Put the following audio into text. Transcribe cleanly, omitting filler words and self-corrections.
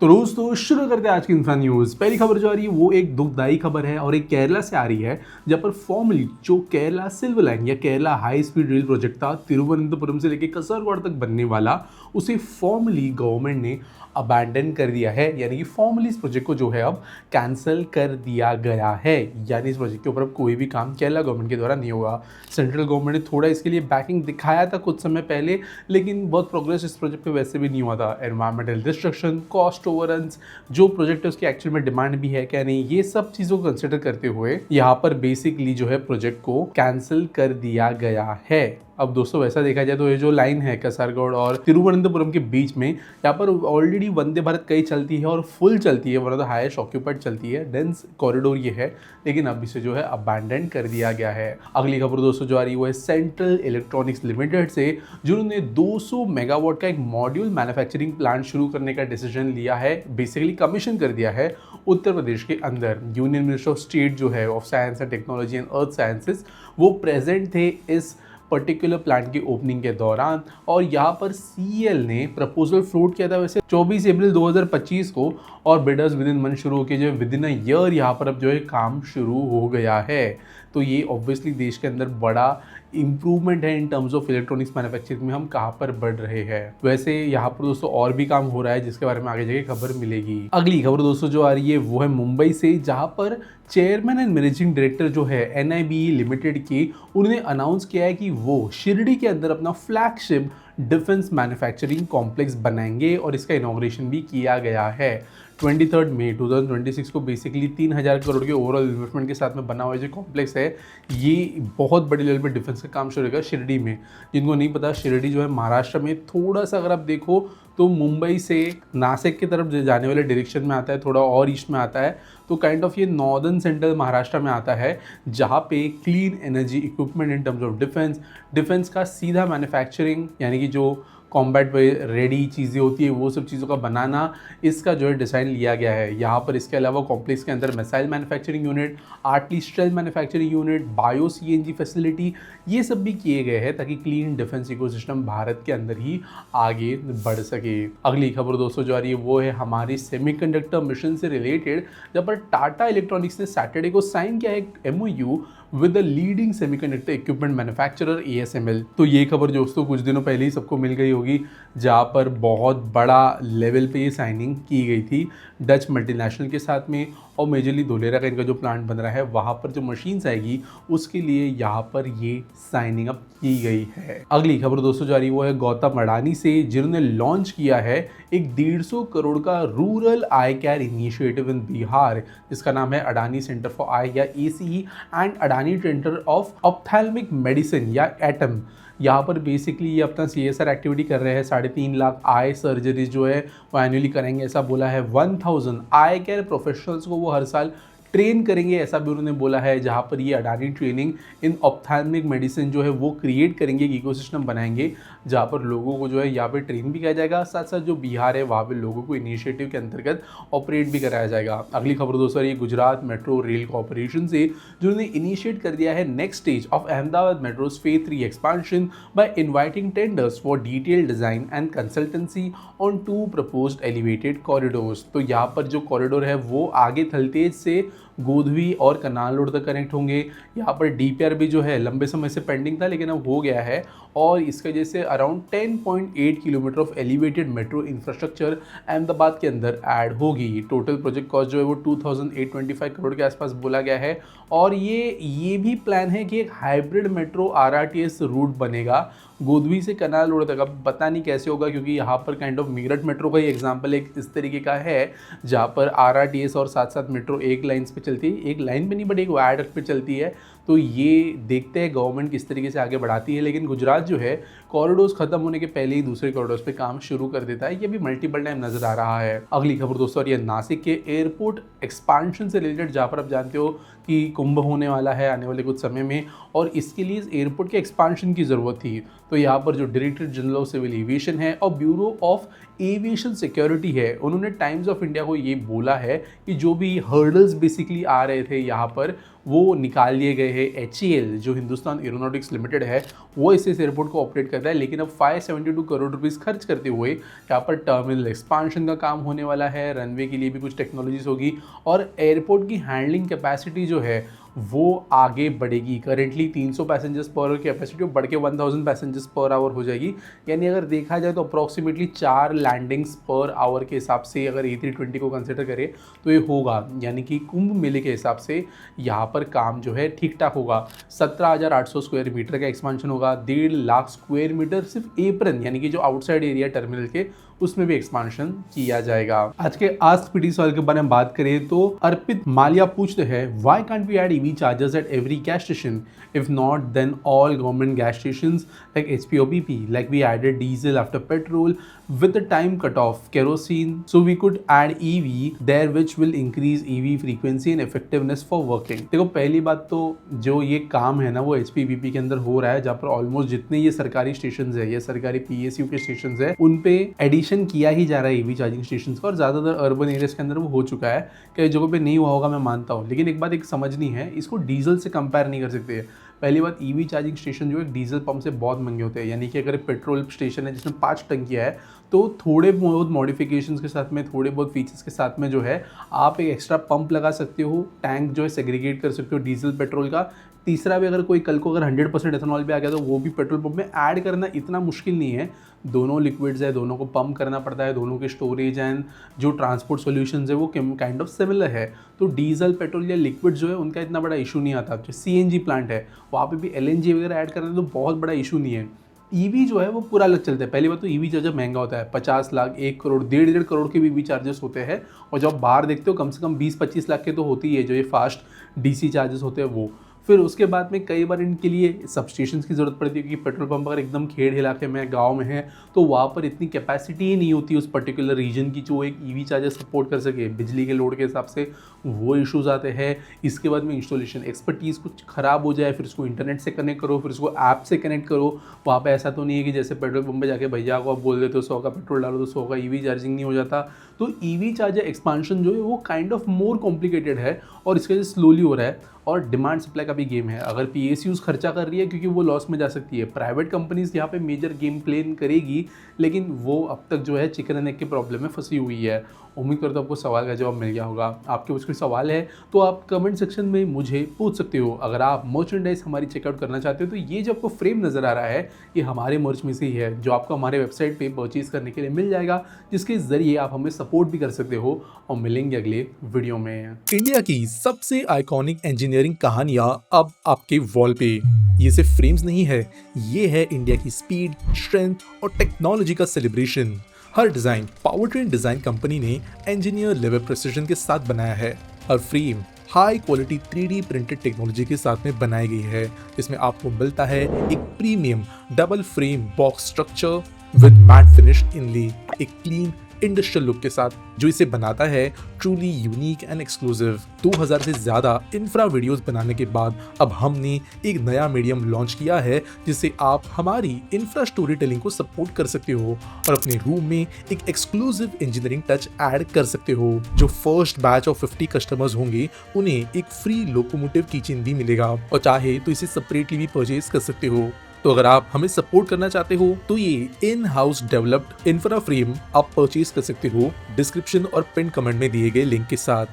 तो दोस्तों शुरू करते हैं आज की इंसान न्यूज़। पहली खबर जो आ रही है वो एक दुखदाई खबर है और एक केरला से आ रही है, जहाँ पर फॉर्मली जो केरला सिल्वर लाइन या Kerala high speed rail project था तिरुवनंतपुरम से लेकर कसरगोड तक बनने वाला, उसे फॉर्मली गवर्नमेंट ने अबैंडन कर दिया है। यानी कि फॉर्मली इस प्रोजेक्ट को जो है अब कैंसिल कर दिया गया है। यानी इस प्रोजेक्ट के ऊपर अब कोई भी काम केरला गवर्नमेंट के द्वारा नहीं होगा। सेंट्रल गवर्नमेंट ने थोड़ा इसके लिए बैकिंग दिखाया था कुछ समय पहले, लेकिन बहुत प्रोग्रेस इस प्रोजेक्ट पे वैसे भी नहीं हुआ था। एनवायरमेंटल डिस्ट्रक्शन, कॉस्ट ओवररन्स, जो प्रोजेक्ट है उसकी एक्चुअल में डिमांड भी है क्या नहीं, ये सब चीज़ों को कंसिडर करते हुए यहाँ पर बेसिकली जो है प्रोजेक्ट को कैंसिल कर दिया गया है। अब दोस्तों वैसा देखा जाए तो ये जो लाइन है कसरगोड और तिरुवनंतपुरम के बीच में, यहाँ पर ऑलरेडी वंदे भारत कई चलती है और फुल चलती है, one of the highest occupied चलती है, डेंस कॉरिडोर ये है, लेकिन अब इसे जो है अबैंडन कर दिया गया है। अगली खबर दोस्तों जो आ रही है वो है सेंट्रल इलेक्ट्रॉनिक्स लिमिटेड से, जिन्होंने 200 मेगावाट का एक मॉड्यूल मैन्युफैक्चरिंग प्लांट शुरू करने का डिसीजन लिया है, बेसिकली कमीशन कर दिया है उत्तर प्रदेश के अंदर। यूनियन मिनिस्टर ऑफ स्टेट जो है of science and technology and earth sciences, वो प्रेजेंट थे इस पर्टिकुलर प्लांट की ओपनिंग के दौरान, और यहाँ पर सीईएल ने प्रपोजल फ्लोट किया था वैसे 24 अप्रैल 2025 को, और बिडर्स विद इन मंथ शुरू होकर जो विद इन अ ईयर यहाँ पर अब जो है काम शुरू हो गया है। तो ये ऑब्वियसली देश के अंदर बड़ा इम्प्रूवमेंट है in terms of electronics manufacturing में, हम कहाँ पर बढ़ रहे हैं। वैसे यहाँ पर दोस्तों और भी काम हो रहा है जिसके बारे में आगे जाके खबर मिलेगी। अगली खबर दोस्तों जो आ रही है वो है मुंबई से, जहाँ पर चेयरमैन एंड मैनेजिंग डायरेक्टर जो है एनआईबीई लिमिटेड की, उन्होंने अनाउंस किया है कि वो शिरडी के अंदर अपना फ्लैगशिप डिफेंस मैन्युफैक्चरिंग कॉम्प्लेक्स बनाएंगे, और इसका इनॉग्रेशन भी किया गया है 23 मई 2026 को। बेसिकली 3000 करोड़ के ओवरऑल इन्वेस्टमेंट के साथ में बना हुआ जो कॉम्प्लेक्स है, ये बहुत बड़ी लेवल पे डिफेंस का काम शुरू होगा शिरडी में। जिनको नहीं पता, शिरडी जो है महाराष्ट्र में थोड़ा सा अगर आप देखो तो मुंबई से नासिक की तरफ जाने वाले डायरेक्शन में आता है, थोड़ा और ईस्ट में आता है, तो काइंड ऑफ ये नॉर्दर्न सेंट्रल महाराष्ट्र में आता है, जहाँ पे clean energy equipment in terms of defence का सीधा मैन्युफैक्चरिंग, यानी कि जो कॉम्बैट पे रेडी चीज़ें होती है वो सब चीज़ों का बनाना, इसका जो है डिज़ाइन लिया गया है यहाँ पर। इसके अलावा कॉम्प्लेक्स के अंदर missile manufacturing unit, artillery manufacturing unit, bio CNG facility, ये सब भी किए गए हैं ताकि क्लीन डिफेंस इकोसिस्टम भारत के अंदर ही आगे बढ़ सके। अगली खबर दोस्तों जो आ रही है वो है हमारी सेमीकंडक्टर मिशन से रिलेटेड, जहाँ पर टाटा इलेक्ट्रॉनिक्स ने सैटरडे को साइन किया है एक MOU with the leading semiconductor equipment manufacturer ASML। तो ये खबर दोस्तों कुछ दिनों पहले ही सबको मिल गई होगी, जहाँ पर बहुत बड़ा लेवल पे ये साइनिंग की गई थी डच मल्टीनेशनल के साथ में, और मेजरली धोलेरा का इनका जो प्लांट बन रहा है वहाँ पर जो मशीन्स आएगी उसके लिए यहाँ पर ये साइनिंग अप की गई है। अगली खबर दोस्तों जो आ रही है वो है गौतम अडानी से, जिन्होंने लॉन्च किया है एक 150 करोड़ का rural I care initiative in Bihar, जिसका नाम है अडानी सेंटर फॉर आई या ACE and Adani centre of ophthalmic medicine या एटम। यहाँ पर बेसिकली ये अपना CSR एक्टिविटी कर रहे हैं। 3.5 लाख आई सर्जरीज जो है वो एनुअली करेंगे, ऐसा बोला है। 1000 आई केयर प्रोफेशनल्स को वो हर साल ट्रेन करेंगे, ऐसा भी उन्होंने बोला है। जहाँ पर ये Adani training in ophthalmic medicine जो है वो क्रिएट करेंगे, एक इकोसिस्टम बनाएंगे जहाँ पर लोगों को जो है यहाँ पे ट्रेन भी किया जाएगा, साथ साथ जो बिहार है वहाँ पे लोगों को इनिशिएटिव के अंतर्गत ऑपरेट भी कराया जाएगा। अगली खबर दोस्तों ये गुजरात मेट्रो रेल कॉर्पोरेशन से, जिन्होंने इनिशिएट कर दिया है next stage of Ahmedabad metro's phase 3 expansion by inviting tenders for detail design and consultancy on 2 proposed elevated corridors. तो यहाँ पर जो कॉरिडोर है वो आगे थलतेज से गोधवी और कनाल रोड तक कनेक्ट होंगे। यहाँ पर DPR भी जो है लंबे समय से पेंडिंग था लेकिन अब हो गया है, और इसके वजह से around 10.8 kilometre of elevated metro infrastructure Ahmedabad के अंदर ऐड होगी। टोटल प्रोजेक्ट कॉस्ट जो है वो 2825 करोड़ के आसपास बोला गया है, और ये भी प्लान है कि एक हाइब्रिड मेट्रो RRTS रूट बनेगा गोधवी से कनाल रोड तक। अब पता नहीं कैसे होगा, क्योंकि यहाँ पर काइंड ऑफ मेरठ मेट्रो का ही एग्जाम्पल एक इस तरीके का है, जहाँ पर RRTS और साथ साथ मेट्रो एक लाइन पे चलती है, एक लाइन पे नहीं बट एक वायरडक्ट पे चलती है। तो ये देखते हैं गवर्नमेंट किस तरीके से आगे बढ़ाती है, लेकिन गुजरात जो है कॉरिडोर्स खत्म होने के पहले ही दूसरे कॉरिडोर्स पे काम शुरू कर देता है, ये भी मल्टीपल टाइम नजर आ रहा है। अगली खबर दोस्तों ये नासिक के एयरपोर्ट एक्सपांशन से रिलेटेड, जहाँ पर आप जानते हो कि कुंभ होने वाला है आने वाले कुछ समय में, और इसके लिए इस एयरपोर्ट के एक्सपांशन की ज़रूरत थी। तो यहाँ पर जो director general of civil aviation है और ब्यूरो ऑफ एविएशन सिक्योरिटी है, उन्होंने टाइम्स ऑफ इंडिया को ये बोला है कि जो भी हर्डल्स बेसिकली आ रहे थे यहाँ पर वो निकाल लिए गए हैं। HAL जो हिंदुस्तान एरोनॉटिक्स लिमिटेड है वो इस एयरपोर्ट को ऑपरेट करता है, लेकिन अब 572 करोड़ रुपीस खर्च करते हुए यहाँ पर टर्मिनल एक्सपांशन का काम होने वाला है, रनवे के लिए भी कुछ टेक्नोलॉजीज होगी और एयरपोर्ट की हैंडलिंग कैपेसिटी जो है वो आगे बढ़ेगी। Currently 300 passengers per hour capacity बढ़ के 1000 पैसेंजर्स पर आवर हो जाएगी। यानी अगर देखा जाए तो अप्रॉक्सीमेटली 4 लैंडिंग्स पर आवर के हिसाब से अगर A320 को कंसिडर करें तो ये होगा, यानी कि कुंभ मेले के हिसाब से यहाँ पर काम जो है ठीक ठाक होगा। 17,800 स्क्वायर मीटर का एक्सपांशन होगा, 1.5 लाख स्क्वायर मीटर सिर्फ एप्रन यानी कि जो आउटसाइड एरिया टर्मिनल के उसमें भी एक्सपांशन किया जाएगा। आज के आस्क पीटी सवाल के बारे में बात करें तो अर्पित मालिया पूछते हैं, why can't we add EV chargers at every gas station? If not then all government gas stations like HP or BP, like we added diesel after petrol with the time cut off kerosene, so we could add EV there which will increase EV frequency and effectiveness for working। देखो पहली बात तो जो ये काम है ना वो HP BP के अंदर हो रहा है, जहाँ पर ऑलमोस्ट जितने ये सरकारी स्टेशन है या सरकारी PSU के स्टेशन है उन पे एडिशन किया ही जा रहा है EV चार्जिंग स्टेशन का, और ज़्यादातर अर्बन एरियाज के अंदर वो हो चुका है। कई जगहों पे नहीं हुआ होगा मैं मानता हूँ, लेकिन एक बात एक समझनी है, इसको डीजल से कंपेयर नहीं कर सकते। पहली बात, EV चार्जिंग स्टेशन जो है डीजल पंप से बहुत महंगे होते हैं, यानी कि अगर पेट्रोल स्टेशन है जिसमें 5 टंकियाँ है तो थोड़े बहुत मॉडिफिकेशंस के साथ में, थोड़े बहुत फीचर्स के साथ में जो है आप एक एक्स्ट्रा पंप लगा सकते हो, टैंक जो है सेग्रीगेट कर सकते हो डीजल पेट्रोल का। तीसरा भी, अगर कोई कल को अगर 100% एथेनॉल भी आ गया तो वो भी पेट्रोल पंप में ऐड करना इतना मुश्किल नहीं है। दोनों लिक्विड्स है, दोनों को पंप करना पड़ता है, दोनों के स्टोरेज एंड जो ट्रांसपोर्ट सॉल्यूशंस है वो काइंड ऑफ सिमिलर है। तो डीजल पेट्रोल या लिक्विड जो है उनका इतना बड़ा इशू नहीं आता। जो CNG प्लांट है वहाँ पे भी LNG वगैरह ऐड करना तो बहुत बड़ा इशू नहीं है। EV जो है वो पूरा अलग चलता है। पहली बात तो EV चार्जर महंगा होता है, 50 लाख, 1 करोड़, 1.5 करोड़ के भी EV चार्जर्स होते हैं, और जब आप बाहर देखते हो कम से कम 20-25 लाख के तो होती ही है जो ये फास्ट DC चार्जर्स होते हैं वो। फिर उसके बाद में कई बार इनके लिए सबस्टेशंस की ज़रूरत पड़ती है, क्योंकि पेट्रोल पंप अगर एकदम खेड़ इलाके में, गांव में है, तो वहाँ पर इतनी कैपेसिटी ही नहीं होती उस पर्टिकुलर रीजन की जो एक EV चार्जर सपोर्ट कर सके बिजली के लोड के हिसाब से, वो इश्यूज़ आते हैं। इसके बाद में इंस्टॉलेशन एक्सपर्टीज़ कुछ ख़राब हो जाए, फिर उसको इंटरनेट से कनेक्ट करो, फिर उसको ऐप से कनेक्ट करो। वहाँ पर ऐसा तो नहीं है कि जैसे पेट्रोल पंप पर जाके भैया को आप बोल देते हो 100 का पेट्रोल डालो तो 100 का EV चार्जिंग नहीं हो जाता। तो EV चार्जर एक्सपांशन जो है वो काइंड ऑफ मोर कॉम्प्लिकेटेड है और इसके वजह से स्लोली हो रहा है। और डिमांड सप्लाई का भी गेम है। अगर PSUs खर्चा कर रही है क्योंकि वो लॉस में जा सकती है, प्राइवेट कंपनीज यहाँ पे मेजर गेम प्लेन करेगी, लेकिन वो अब तक जो है चिकन एंड एग के प्रॉब्लम में फंसी हुई है। उम्मीद करता हूँ आपको सवाल का जवाब मिल गया होगा। आपके कुछ सवाल है तो आप कमेंट सेक्शन में मुझे पूछ सकते हो। अगर आप मर्चेंडाइज हमारी चेकआउट करना चाहते हो तो ये जो आपको फ्रेम नज़र आ रहा है ये हमारे मर्च में से ही है, जो आपको हमारे वेबसाइट पे परचेज करने के लिए मिल जाएगा, जिसके ज़रिए आप हमें सपोर्ट भी कर सकते हो। और मिलेंगे अगले वीडियो में। इंडिया की सबसे आइकॉनिक इंजीनियरिंग कहानियां अब आपके वॉल पे। ये सिर्फ फ्रेम्स नहीं है, ये है इंडिया की स्पीड, स्ट्रेंथ और टेक्नोलॉजी का सेलिब्रेशन। हर डिजाइन पावरट्रेन डिजाइन कंपनी ने इंजीनियर लेवल प्रिसिजन के साथ बनाया है। हर frame high quality 3D printed technology के साथ में बनाई गई है, जिसमें आपको मिलता है एक premium double frame box structure with matte finish inlay, एक क्लीन इंडस्ट्रियल लुक के साथ, जो इसे बनाता है ट्रूली यूनिक एंड एक्सक्लूसिव। 2000 से ज़्यादा इंफ्रा वीडियोस बनाने के बाद अब हमने एक नया मीडियम लॉन्च किया है, जिससे आप हमारी इंफ्रा स्टोरी टेलिंग को सपोर्ट कर सकते हो और अपने रूम में एक एक्सक्लूसिव इंजीनियरिंग टच ऐड कर सकते हो। जो फर्स्ट बैच ऑफ 50 कस्टमर्स होंगे उन्हें एक फ्री लोकोमोटिव किचन भी मिलेगा, और चाहे तो इसे सेपरेटली भी परचेज कर सकते हो। तो अगर आप हमें सपोर्ट करना चाहते हो तो ये in house developed infra frame आप परचेज कर सकते हो डिस्क्रिप्शन और पिन कमेंट में दिए गए लिंक के साथ।